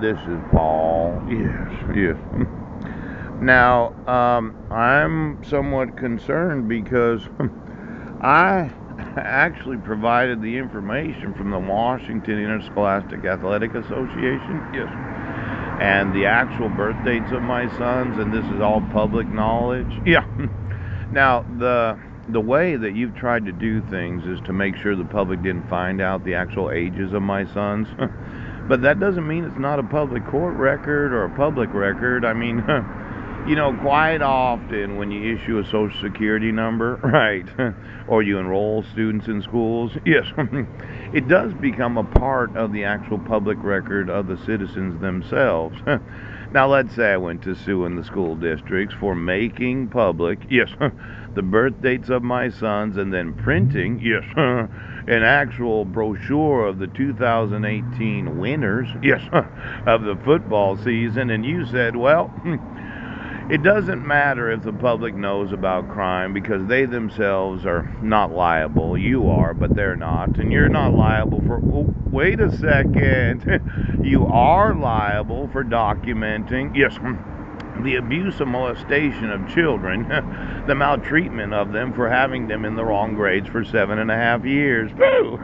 This is Paul. Yes, yes. Now, I'm somewhat concerned because I actually provided the information from the Washington Interscholastic Athletic Association. Yes. And the actual birth dates of my sons, and this is all public knowledge. Yeah. Now, the way that you've tried to do things is to make sure the public didn't find out the actual ages of my sons. But that doesn't mean it's not a public court record or a public record. I mean, quite often when you issue a social security number, right, or you enroll students in schools, yes, it does become a part of the actual public record of the citizens themselves. Now, let's say I went to sue in the school districts for making public, yes, the birth dates of my sons and then printing, yes, an actual brochure of the 2018 winners, yes, of the football season. And you said, well, it doesn't matter if the public knows about crime because they themselves are not liable. You are, but they're not. And you're not liable for. Oh, wait a second. You are liable for documenting. Yes. The abuse and molestation of children, the maltreatment of them for having them in the wrong grades for 7.5 years. Boo!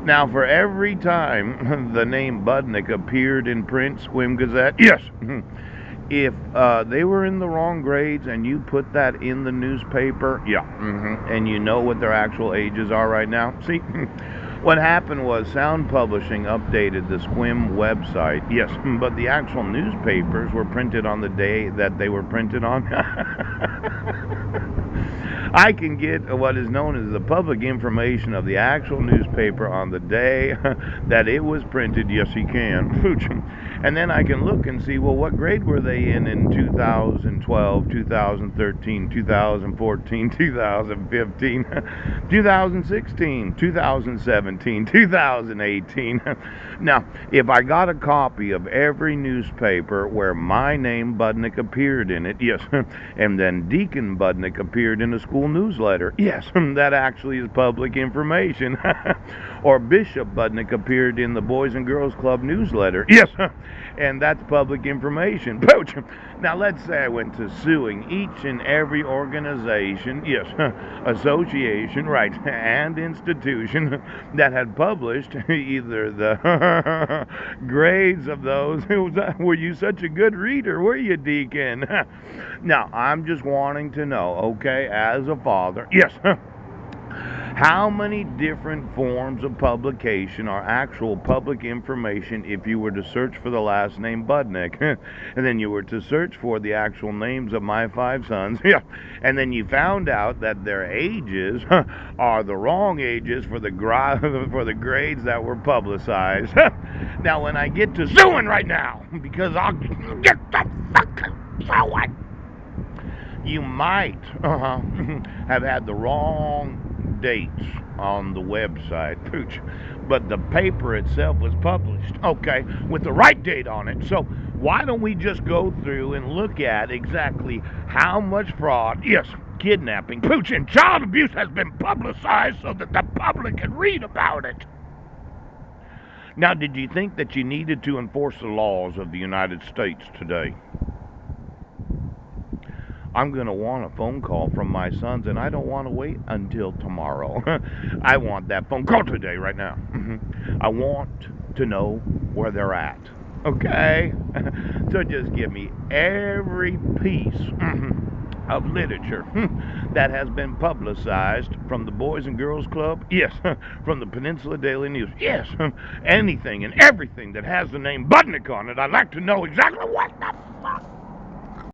Now, for every time the name Budnick appeared in print, Squim Gazette, yes, if they were in the wrong grades and you put that in the newspaper, yeah, and you know what their actual ages are right now. See, what happened was Sound Publishing updated the Squim website, yes, but the actual newspapers were printed on the day that they were printed on. I can get what is known as the public information of the actual newspaper on the day that it was printed. Yes, he can. And then I can look and see, well, what grade were they in 2012, 2013, 2014, 2015, 2016, 2017, 2018. Now, if I got a copy of every newspaper where my name, Budnick, appeared in it, yes, and then Deacon Budnick appeared in a school newsletter, yes, that actually is public information. Or Bishop Budnick appeared in the Boys and Girls Club newsletter, yes, and that's public information. Now, let's say I went to suing each and every organization, yes, association, right, and institution that had published either the grades of those. Were you such a good reader, were you, Deacon? Now, I'm just wanting to know, okay, as a father, yes, how many different forms of publication are actual public information if you were to search for the last name Budnick? And then you were to search for the actual names of my 5 sons, yeah, and then you found out that their ages are the wrong ages for the for the grades that were publicized. Now, when I get to suing right now, because I'll get the fucking suing, you might have had the wrong dates on the website, Pooch, but the paper itself was published, okay, with the right date on it. So why don't we just go through and look at exactly how much fraud, yes, kidnapping, Pooch, and child abuse has been publicized so that the public can read about it? Now, did you think that you needed to enforce the laws of the United States today? I'm going to want a phone call from my sons, and I don't want to wait until tomorrow. I want that phone call today, right now. I want to know where they're at. Okay? So just give me every piece of literature that has been publicized from the Boys and Girls Club, yes, from the Peninsula Daily News, yes, anything and everything that has the name Budnick on it. I'd like to know exactly what the fuck